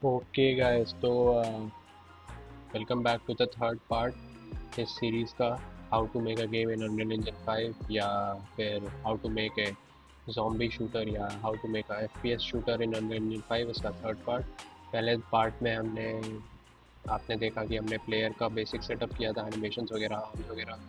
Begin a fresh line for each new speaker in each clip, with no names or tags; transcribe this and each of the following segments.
Okay guys, तो welcome back to the third part इस series का। How to make a game in unreal engine 5, या फिर how to make a zombie shooter, या how to make a FPS shooter in unreal engine 5, इसका third part. पहले part में हमने आपने देखा कि हमने प्लेयर का बेसिक सेटअप किया था, एनिमेशंस वगैरह, आर्म्स वगैरह,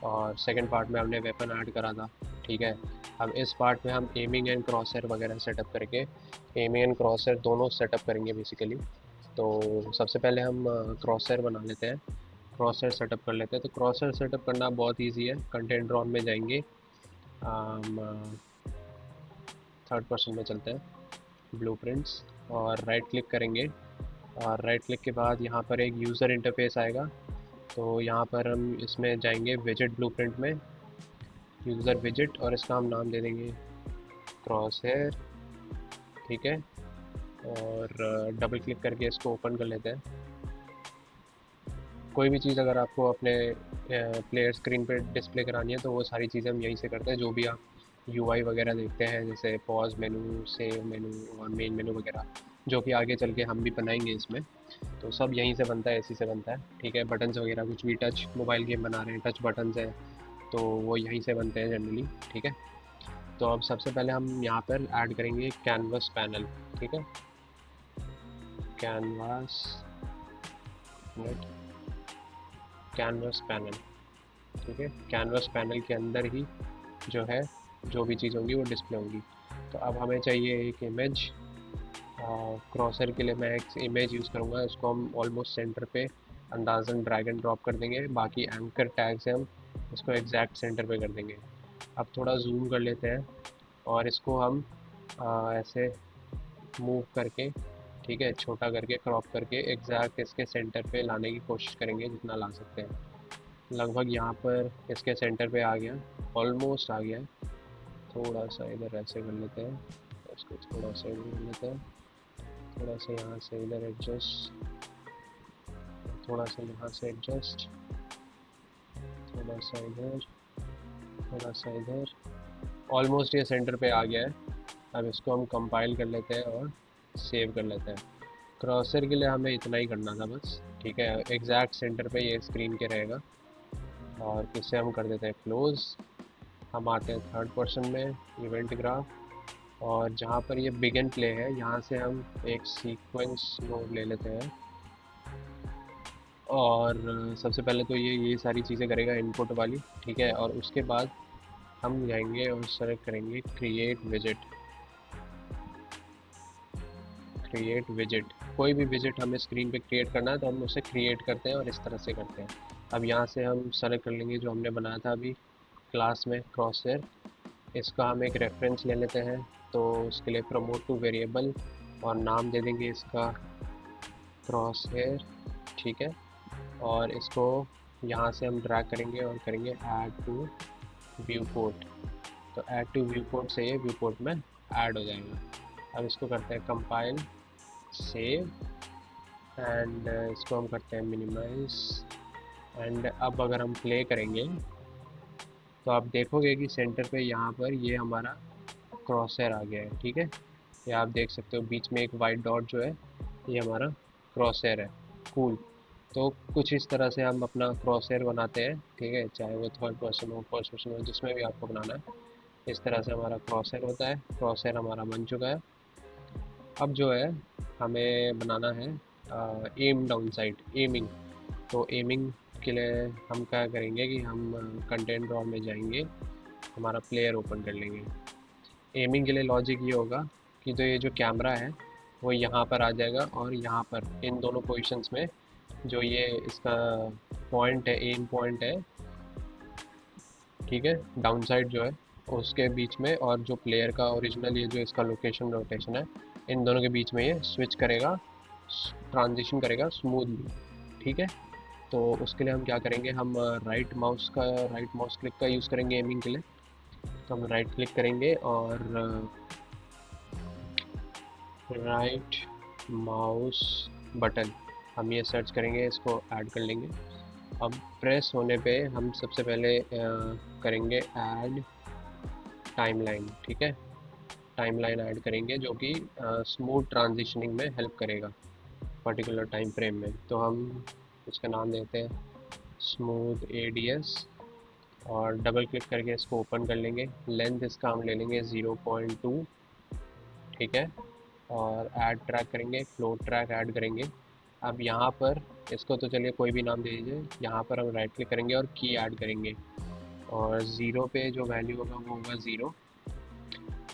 और सेकंड पार्ट में हमने वेपन ऐड करा था। ठीक है। अब इस पार्ट में हम एमिंग एंड क्रॉसर वगैरह सेटअप करके एमिंग एंड क्रॉसर दोनों सेटअप करेंगे बेसिकली। तो सबसे पहले हम क्रॉसर बना लेते हैं, क्रॉसर सेटअप कर लेते हैं। तो क्रॉसर सेटअप करना बहुत इजी है। कंटेंट ड्रॉन में जाएंगे, हम थर्ड पर्सन में चलते हैं, ब्लूप्रिंट्स, और राइट क्लिक करेंगे। और राइट क्लिक के बाद यहाँ पर एक यूज़र इंटरफेस आएगा। तो यहाँ पर हम इसमें जाएंगे विजिट ब्लूप्रिंट में, यूज़र विजिट, और इसका हम नाम दे देंगे क्रॉस हेयर। ठीक है। और डबल क्लिक करके इसको ओपन कर लेते हैं। कोई भी चीज़ अगर आपको अपने प्लेयर स्क्रीन पे डिस्प्ले करानी है तो वो सारी चीज़ें हम यहीं से करते हैं। जो भी आप यूआई वगैरह देखते हैं, जैसे पॉज मेनू, सेव मेनू और मेन मेनू वगैरह, जो कि आगे चल के हम भी बनाएंगे इसमें, तो सब यहीं से बनता है, इसी से बनता है। ठीक है। बटन्स वगैरह कुछ भी, टच मोबाइल गेम बना रहे हैं, टच बटन्स हैं, तो वो यहीं से बनते हैं जनरली। ठीक है। तो अब सबसे पहले हम यहाँ पर ऐड करेंगे कैनवस पैनल। ठीक है। Canvas net, canvas panel. ठीक है। कैनवस पैनल के अंदर ही जो है, जो भी चीज़ होंगी वो डिस्प्ले होंगी। तो अब हमें चाहिए एक इमेज। क्रॉसर के लिए मैं एक इमेज यूज़ करूँगा, इसको हम ऑलमोस्ट सेंटर पे अंदाज़न ड्रैग एंड ड्रॉप कर देंगे। बाकी एंकर टैग से हम इसको एग्जैक्ट सेंटर पे कर देंगे। अब थोड़ा जूम कर लेते हैं और इसको हम ऐसे मूव करके, ठीक है, छोटा करके, क्रॉप करके एग्जैक्ट इसके सेंटर पे लाने की कोशिश करेंगे जितना ला सकते हैं। लगभग यहाँ पर इसके सेंटर पे आ गया, ऑलमोस्ट आ गया है। थोड़ा सा इधर ऐसे कर लेते हैं, इसको थोड़ा सा इधर कर लेते हैं, थोड़ा सा यहाँ से इधर एडजस्ट, थोड़ा सा यहाँ से एडजस्ट, थोड़ा सा इधर, थोड़ा सा इधर। ऑलमोस्ट ये सेंटर पे आ गया है। अब इसको हम कंपाइल कर लेते हैं और सेव कर लेते हैं। क्रॉसर के लिए हमें इतना ही करना था बस। ठीक है। एग्जैक्ट सेंटर पे ये स्क्रीन के रहेगा। और इसे हम कर देते हैं क्लोज़। हम आते हैं थर्ड पर्सन में, इवेंट ग्राफ, और जहाँ पर ये बिगिन प्ले है यहाँ से हम एक सीक्वेंस मोड ले लेते हैं। और सबसे पहले तो ये सारी चीज़ें करेगा इनपुट वाली। ठीक है। और उसके बाद हम जाएंगे और सेलेक्ट करेंगे क्रिएट विजिट। क्रिएट विजिट, कोई भी विजिट हमें स्क्रीन पे क्रिएट करना है तो हम उसे क्रिएट करते हैं और इस तरह से करते हैं। अब यहाँ से हम सेलेक्ट कर लेंगे जो हमने बनाया था अभी क्लास में, क्रॉसहेयर। इसका हम एक रेफरेंस ले लेते हैं। तो उसके लिए प्रमोट टू वेरिएबल, और नाम दे देंगे इसका क्रॉस हेयर। ठीक है। और इसको यहाँ से हम ड्रैग करेंगे और करेंगे ऐड टू व्यू पोर्ट। तो ऐड टू व्यू पोर्ट से ये व्यू पोर्ट में ऐड हो जाएगा। अब इसको करते हैं कंपाइल, सेव, एंड इसको हम करते हैं मिनिमाइज। एंड अब अगर हम प्ले करेंगे तो आप देखोगे कि सेंटर पे यहाँ पर ये हमारा क्रॉसहेयर आ गया है। ठीक है। ये आप देख सकते हो बीच में एक वाइट डॉट जो है, ये हमारा क्रॉसहेयर है। कूल। तो कुछ इस तरह से हम अपना क्रॉसहेयर बनाते हैं। ठीक है। चाहे वो थर्ड पर्सन हो, फर्स्ट पर्सन हो, जिसमें भी आपको बनाना है, इस तरह से हमारा क्रॉसहेयर होता है। क्रॉसहेयर हमारा बन चुका है। अब जो है हमें बनाना है एम डाउन साइड, एमिंग। तो एमिंग के लिए हम क्या करेंगे कि हम कंटेंट ड्रॉ में जाएंगे, हमारा प्लेयर ओपन कर लेंगे। एमिंग के लिए लॉजिक ये होगा कि जो ये जो कैमरा है वो यहाँ पर आ जाएगा, और यहाँ पर इन दोनों पोजीशंस में जो ये इसका पॉइंट है, एम पॉइंट है, ठीक है, डाउन साइड जो है उसके बीच में, और जो प्लेयर का ओरिजिनल ये जो इसका लोकेशन रोटेशन है, इन दोनों के बीच में ये स्विच करेगा, ट्रांजिशन करेगा स्मूथली। ठीक है। तो उसके लिए हम क्या करेंगे, हम राइट माउस क्लिक का यूज़ करेंगे एमिंग के लिए। तो हम राइट क्लिक करेंगे और राइट माउस बटन, हम ये सर्च करेंगे, इसको ऐड कर लेंगे। अब प्रेस होने पे हम सबसे पहले करेंगे ऐड टाइमलाइन। ठीक है। टाइमलाइन ऐड करेंगे जो कि स्मूथ ट्रांजिशनिंग में हेल्प करेगा पर्टिकुलर टाइम फ्रेम में। तो हम इसका नाम देते हैं स्मूथ एडीएस और डबल क्लिक करके इसको ओपन कर लेंगे। लेंथ इसका हम ले लेंगे 0.2, ठीक है। और ऐड ट्रैक करेंगे, फ्लोट ट्रैक ऐड करेंगे। अब यहाँ पर इसको तो चलिए कोई भी नाम दे दीजिए। यहाँ पर हम राइट क्लिक करेंगे और की ऐड करेंगे और ज़ीरो पे जो वैल्यू होगा वो होगा ज़ीरो।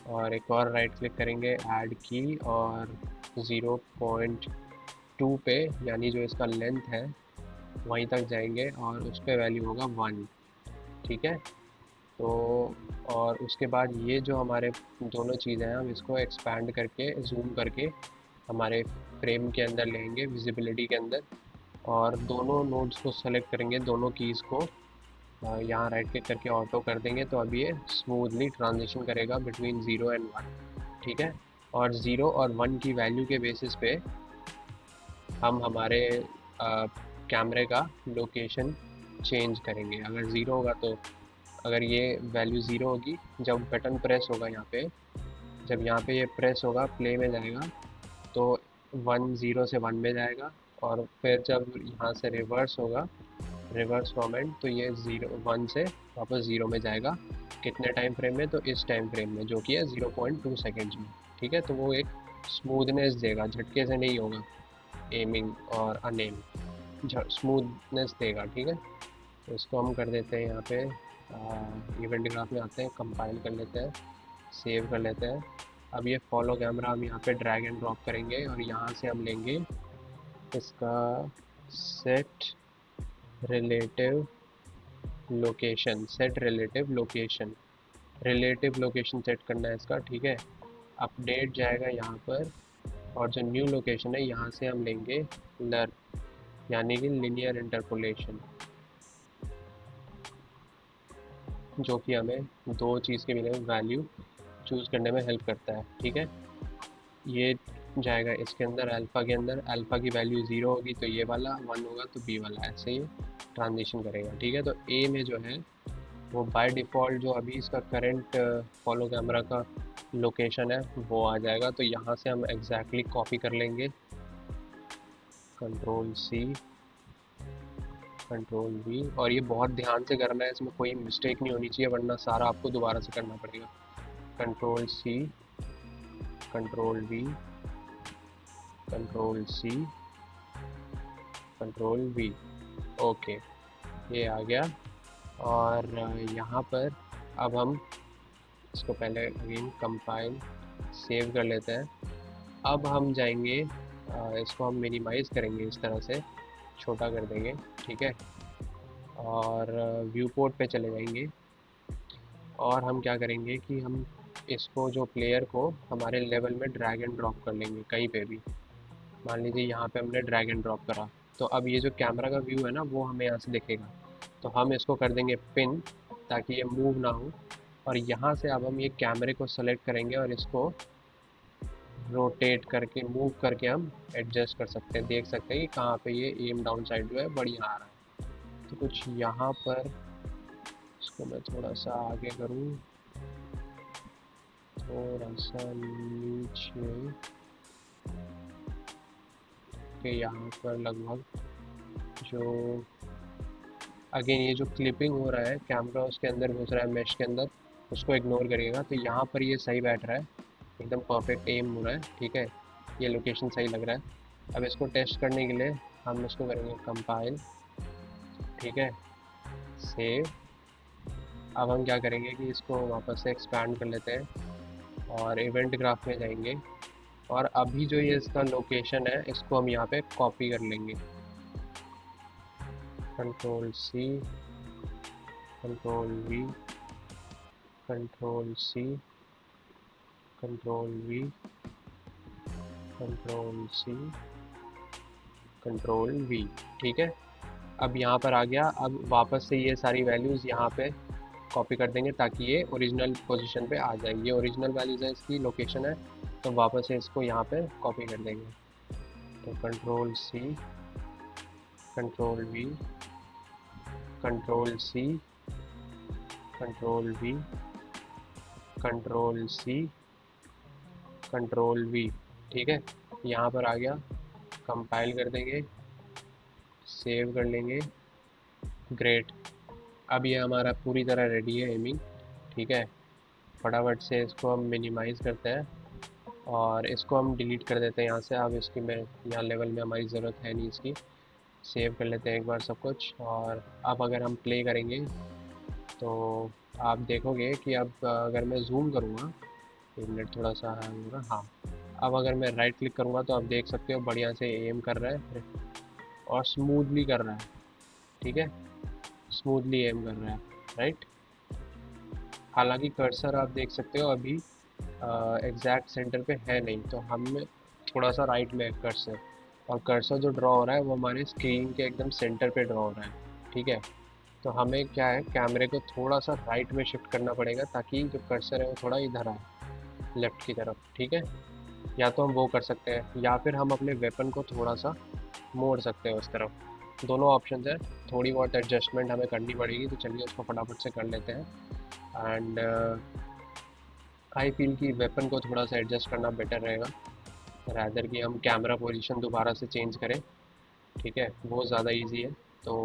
और एक और राइट क्लिक करेंगे, ऐड की, और 0.2 पे यानी जो इसका लेंथ है वहीं तक जाएंगे और उस पर वैल्यू होगा 1, ठीक है। तो और उसके बाद ये जो हमारे दोनों चीज़ें हैं हम इसको एक्सपैंड करके जूम करके हमारे फ्रेम के अंदर लेंगे, विजिबिलिटी के अंदर, और दोनों नोड्स को सेलेक्ट करेंगे, दोनों कीज़ को यहाँ राइट क्लिक करके ऑटो कर देंगे। तो अब ये स्मूथली ट्रांजिशन करेगा बिटवीन 0 एंड 1, ठीक है। और 0 और 1 की वैल्यू के बेसिस पे हम हमारे कैमरे का लोकेशन चेंज करेंगे। अगर ज़ीरो होगा तो अगर ये वैल्यू ज़ीरो होगी, जब बटन प्रेस होगा यहाँ पे, जब यहाँ पे ये प्रेस होगा प्ले में जाएगा तो 1 0 से 1 में जाएगा। और फिर जब यहाँ से रिवर्स होगा, रिवर्स मोमेंट, तो ये 1 से वापस 0 में जाएगा। कितने टाइम फ्रेम में? तो इस टाइम फ्रेम में जो कि है 0.2 सेकेंड्स में, ठीक है। तो वो एक स्मूथनेस देगा, झटके से नहीं होगा एमिंग और अनेम, स्मूथनेस देगा, ठीक है। तो इसको हम कर देते हैं यहाँ पे इवेंट ग्राफ में आते हैं, कंपाइल कर लेते हैं, सेव कर लेते हैं। अब ये फॉलो कैमरा हम यहाँ पे ड्रैग एंड ड्रॉप करेंगे और यहाँ से हम लेंगे इसका set relative location, relative location set करना है इसका, ठीक है। अपडेट जाएगा यहाँ पर और जो न्यू लोकेशन है यहाँ से हम लेंगे लर, यानी कि लिनियर इंटरपोलेशन, जो कि हमें दो चीज़ के बिना वैल्यू चूज़ करने में हेल्प करता है, ठीक है। ये जाएगा इसके अंदर, अल्फ़ा के अंदर। अल्फ़ा की वैल्यू 0 होगी तो ये वाला, 1 होगा तो बी वाला, ऐसे ही ट्रांजिशन करेगा, ठीक है। तो ए में जो है वो बाय डिफ़ॉल्ट जो अभी इसका करंट फॉलो कैमरा का लोकेशन है वो आ जाएगा। तो यहाँ से हम एग्जैक्टली कॉपी कर लेंगे, कंट्रोल सी, कंट्रोल वी। और ये बहुत ध्यान से करना है, इसमें कोई मिस्टेक नहीं होनी चाहिए वरना सारा आपको दोबारा से करना पड़ेगा। Control C, control V, control C, control V, okay, ये आ गया। और यहाँ पर अब हम इसको पहले अगेन कंपाइल सेव कर लेते हैं। अब हम जाएंगे इसको हम मिनिमाइज़ करेंगे, इस तरह से छोटा कर देंगे, ठीक है। और व्यू पोर्ट पे चले जाएंगे और हम क्या करेंगे कि हम इसको जो प्लेयर को हमारे लेवल में ड्रैग एंड ड्रॉप कर लेंगे कहीं पे भी। मान लीजिए यहाँ पे हमने ड्रैग एंड ड्रॉप करा तो अब ये जो कैमरा का व्यू है ना वो हमें यहाँ से दिखेगा। तो हम इसको कर देंगे पिन ताकि ये मूव ना हो। और यहाँ से अब हम ये कैमरे को सेलेक्ट करेंगे और इसको रोटेट करके, मूव करके हम एडजस्ट कर सकते हैं। देख सकते हैं कि कहाँ पे ये एम डाउन साइड जो है बढ़िया आ रहा है। तो कुछ यहाँ पर इसको मैं थोड़ा सा आगे करूँ, थोड़ा सा नीचे के, यहाँ पर लगभग जो अगेन ये जो क्लिपिंग हो रहा है कैमरा उसके अंदर घुस रहा है मेश के अंदर, उसको इग्नोर करिएगा। तो यहाँ पर ये सही बैठ रहा है, एकदम परफेक्ट एम हो रहा है, ठीक है। ये लोकेशन सही लग रहा है। अब इसको टेस्ट करने के लिए हम इसको करेंगे कंपाइल, ठीक है, सेव। अब हम क्या करेंगे कि इसको वापस से एक्सपैंड कर लेते हैं और इवेंट ग्राफ में जाएंगे और अभी जो ये इसका लोकेशन है इसको हम यहाँ पे कॉपी कर लेंगे, control C, control V, control C, control V, control C, control V, ठीक है। अब यहाँ पर आ गया। अब वापस से ये सारी वैल्यूज़ यहाँ पे कॉपी कर देंगे ताकि ये ओरिजिनल पोजीशन पे आ जाए। ये ओरिजिनल वैल्यूज़ है, इसकी लोकेशन है, तो वापस से इसको यहाँ पे कॉपी कर देंगे। तो control C, control V, control C, control V, control C, control V. ठीक है, यहाँ पर आ गया, कंपाइल कर देंगे, सेव कर लेंगे। ग्रेट, अब ये हमारा पूरी तरह रेडी है एमिंग। ठीक है, फटाफट से इसको हम मिनिमाइज़ करते हैं और इसको हम डिलीट कर देते हैं यहाँ से। अब इसकी मैं यहाँ लेवल में हमारी ज़रूरत है नहीं इसकी। सेव कर लेते हैं एक बार सब कुछ, और अब अगर हम प्ले करेंगे तो आप देखोगे कि अब अगर मैं जूम करूँगा, एक मिनट थोड़ा सा हैंग होगा, हाँ। अब अगर मैं राइट क्लिक करूँगा तो आप देख सकते हो बढ़िया से एम कर रहा है और स्मूथली कर रहा है। ठीक है, स्मूथली एम कर रहा है, राइट। हालांकि कर्सर आप देख सकते हो अभी एग्जैक्ट सेंटर पे है नहीं, तो हमें थोड़ा सा राइट में है कर्सर, और कर्सर जो ड्रॉ हो रहा है वो हमारे स्क्रीन के एकदम सेंटर पे ड्रॉ हो रहा है। ठीक है, तो हमें क्या है, कैमरे को थोड़ा सा राइट में शिफ्ट करना पड़ेगा ताकि जो कर्सर है वो थोड़ा इधर आए, लेफ़्ट की तरफ। ठीक है, या तो हम वो कर सकते हैं या फिर हम अपने वेपन को थोड़ा सा मोड़ सकते हैं उस तरफ। दोनों ऑप्शन है, थोड़ी बहुत एडजस्टमेंट हमें करनी पड़ेगी, तो चलिए उसको फटाफट से कर लेते हैं। एंड आई फील कि वेपन को थोड़ा सा एडजस्ट करना बेटर रहेगा, रैदर कि हम कैमरा पोजीशन दोबारा से चेंज करें। ठीक है, वो ज़्यादा इजी है। तो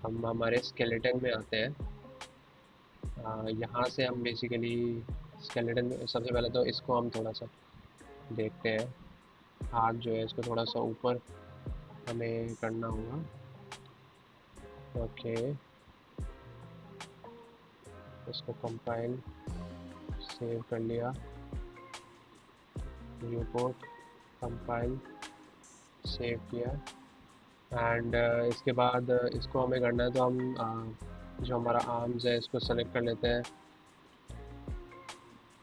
हम हमारे स्केलेटन में आते हैं। यहाँ से हम बेसिकली स्केलेटन में सबसे पहले तो इसको हम थोड़ा सा देखते हैं। हाथ जो है इसको थोड़ा सा ऊपर हमें करना होगा। ओके, इसको कंपाइल, सेव कर लिया, रिपोर्ट, कंपाइल, सेव किया। एंड इसके बाद इसको हमें करना है, तो हम जो हमारा आर्म्स है इसको सेलेक्ट कर लेते हैं,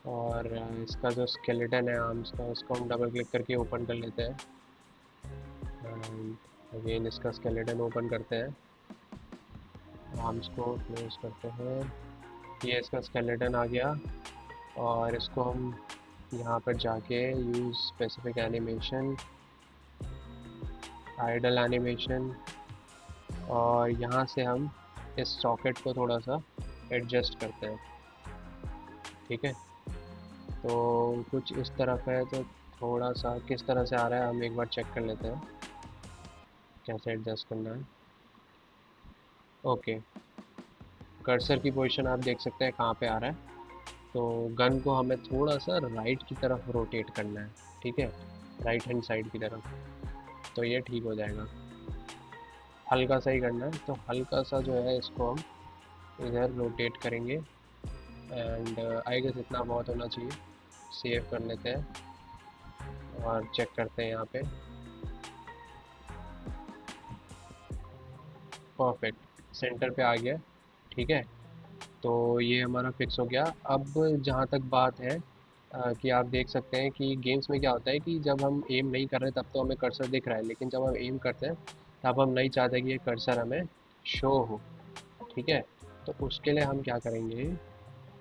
और इसका जो स्केलेटन है आर्म्स का उसको हम डबल क्लिक करके ओपन कर लेते हैं। एंड अगेन इसका स्केलेटन ओपन करते हैं, आर्म्स को क्लोज करते हैं। ये इसका स्केलेटन आ गया, और इसको हम यहाँ पर जाके use specific animation, idle animation, और यहाँ से हम इस सॉकेट को थोड़ा सा एडजस्ट करते हैं। ठीक है, तो कुछ इस तरफ है, तो थोड़ा सा किस तरह से आ रहा है हम एक बार चेक कर लेते हैं कैसे एडजस्ट करना है। ओके, कर्सर की पोजीशन आप देख सकते हैं कहाँ पे आ रहा है। तो गन को हमें थोड़ा सा राइट की तरफ रोटेट करना है। ठीक है, राइट हैंड साइड की तरफ, तो ये ठीक हो जाएगा। हल्का सा ही करना है, तो हल्का सा जो है इसको हम इधर रोटेट करेंगे। एंड आई गेस इतना बहुत होना चाहिए। सेव कर लेते हैं और चेक करते हैं यहाँ पे। परफेक्ट, सेंटर पे आ गया। ठीक है, तो ये हमारा फिक्स हो गया। अब जहाँ तक बात है कि आप देख सकते हैं कि गेम्स में क्या होता है कि जब हम एम नहीं कर रहे तब तो हमें कर्सर दिख रहा है, लेकिन जब हम एम करते हैं तब हम नहीं चाहते कि ये कर्सर हमें शो हो। ठीक है, तो उसके लिए हम क्या करेंगे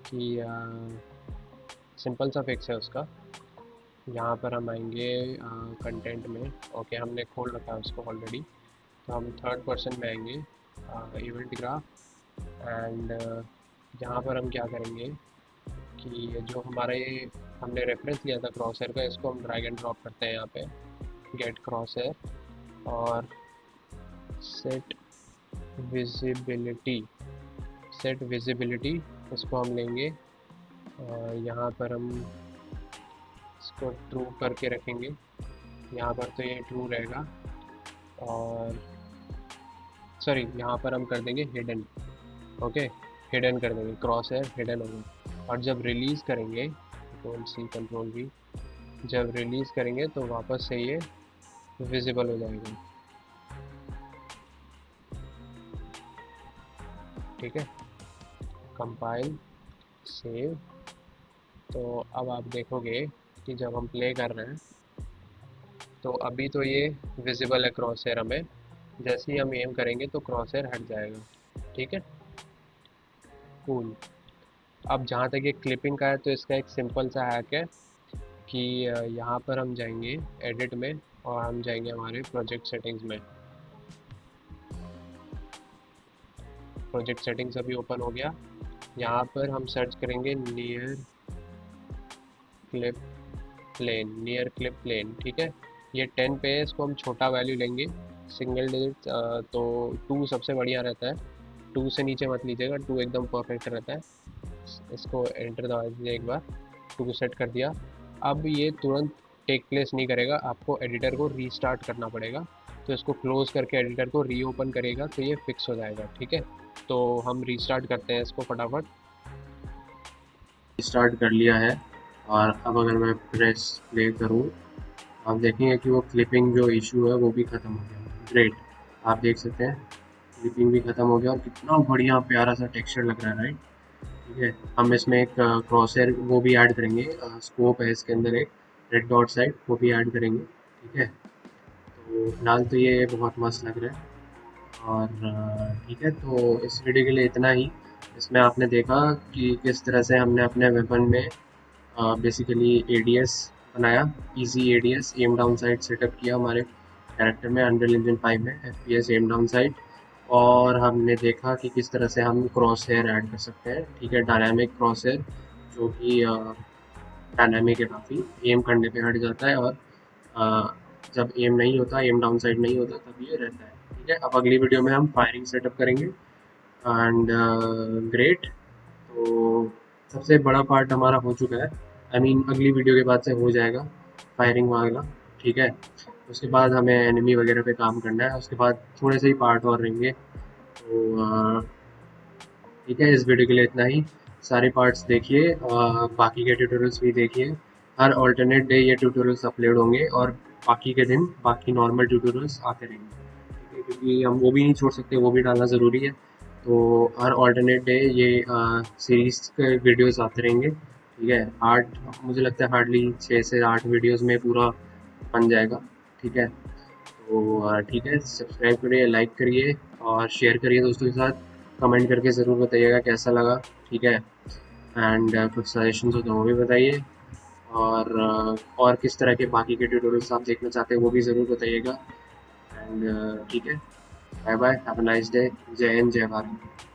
कि सिंपल सा फिक्स है उसका। यहाँ पर हम आएंगे कंटेंट में। ओके, हमने खोल रखा है उसको ऑलरेडी, तो हम थर्ड पर्सन में आएंगे, इवेंट ग्राफ। एंड यहाँ पर हम क्या करेंगे कि जो हमारे हमने रेफरेंस लिया था क्रॉसहेयर का, इसको हम ड्रैग एंड ड्रॉप करते हैं यहाँ पे, गेट क्रॉसहेयर, और सेट विजिबिलिटी, सेट विजिबिलिटी इसको हम लेंगे, और यहाँ पर हम इसको ट्रू करके रखेंगे। यहाँ पर तो ये ट्रू रहेगा, और सॉरी यहाँ पर हम कर देंगे हिडन। ओके, हिडन कर देंगे, क्रॉस हेयर हिडन होगा। और जब रिलीज़ करेंगे, कंट्रोल सी कंट्रोल वी, जब रिलीज़ करेंगे तो वापस से ये विजिबल हो जाएगा। ठीक है, कंपाइल, सेव। तो अब आप देखोगे कि जब हम प्ले कर रहे हैं तो अभी तो ये विजिबल है क्रॉस हेयर हमें, जैसे ही हम एम करेंगे तो क्रॉस हेयर हट जाएगा। ठीक है, कूल। अब जहाँ तक ये क्लिपिंग का है, तो इसका एक सिंपल सा हैक है कि यहाँ पर हम जाएंगे एडिट में, और हम जाएंगे हमारे प्रोजेक्ट सेटिंग्स में। प्रोजेक्ट सेटिंग्स अभी ओपन हो गया। यहाँ पर हम सर्च करेंगे near clip plane, near clip plane, ठीक है। ये 10 पे है, इसको हम छोटा वैल्यू लेंगे, सिंगल डिजिट, तो 2 सबसे बढ़िया रहता है। 2 से नीचे मत लीजिएगा, 2 एकदम परफेक्ट रहता है। इसको एंटर दबा दीजिए एक बार, 2 सेट कर दिया। अब ये तुरंत टेक प्लेस नहीं करेगा, आपको एडिटर को रीस्टार्ट करना पड़ेगा। तो इसको क्लोज करके एडिटर को रीओपन करेगा तो ये फिक्स हो जाएगा, ठीक है। तो हम रीस्टार्ट करते हैं इसको फटाफट।
स्टार्ट कर लिया है, और अब अगर मैं प्रेस प्ले करूँ, आप देखेंगे कि वो क्लिपिंग जो इशू है वो भी ख़त्म हो गया। ग्रेट, आप देख सकते हैं क्लिपिंग भी ख़त्म हो गया, और कितना बढ़िया प्यारा सा टेक्सचर लग रहा है, राइट। ठीक है, हम इसमें एक क्रॉसहेयर वो भी ऐड करेंगे, स्कोप है इसके अंदर एक रेड डॉट साइड, वो भी ऐड करेंगे। ठीक है, तो फिलहाल तो ये बहुत मस्त लग रहा है। और ठीक है, तो इस वीडियो के लिए इतना ही। इसमें आपने देखा कि किस तरह से हमने अपने वेपन में बेसिकली एडीएस बनाया, easy ADS aim down sight setup किया हमारे कैरेक्टर में अनरियल इंजन 5 में, एफपीएस एम डाउन साइट। और हमने देखा कि किस तरह से हम क्रॉस हेयर ऐड कर सकते हैं। ठीक है, डायनामिक क्रॉस हेयर, जो कि डायनामिक है काफ़ी, एम करने पे हट जाता है, और अ, जब एम नहीं होता, एम डाउन साइड नहीं होता, तब ये रहता है। ठीक है, अब अगली वीडियो में हम फायरिंग सेटअप करेंगे। एंड ग्रेट, तो सबसे बड़ा पार्ट हमारा हो चुका है। आई मीन अगली वीडियो के बाद से हो जाएगा फायरिंग वाला। ठीक है, उसके बाद हमें एनिमी वगैरह पे काम करना है, उसके बाद थोड़े से ही पार्ट और रहेंगे। तो ठीक है, इस वीडियो के लिए इतना ही। सारे पार्ट्स देखिए, बाकी के ट्यूटोरियल्स भी देखिए। हर ऑल्टरनेट डे ये ट्यूटोरियल्स अपलोड होंगे, और बाकी के दिन बाकी नॉर्मल ट्यूटोरियल्स आते रहेंगे। ठीक है, क्योंकि हम वो भी नहीं छोड़ सकते, वो भी डालना ज़रूरी है। तो हर ऑल्टरनेट डे ये सीरीज़ के वीडियोस आते रहेंगे। ठीक है, 8, मुझे लगता है हार्डली 6 से 8 वीडियोस में पूरा बन जाएगा। ठीक है, तो ठीक है, सब्सक्राइब करिए, लाइक करिए, और शेयर करिए दोस्तों के साथ। कमेंट करके ज़रूर बताइएगा कैसा लगा। ठीक है, एंड कुछ सजेशंस हो तो वो भी बताइए, और किस तरह के बाकी के ट्यूटोरियल्स आप देखना चाहते हैं वो भी ज़रूर बताइएगा। एंड ठीक है, bye bye, have a nice day. Jai Hind, जय भारत।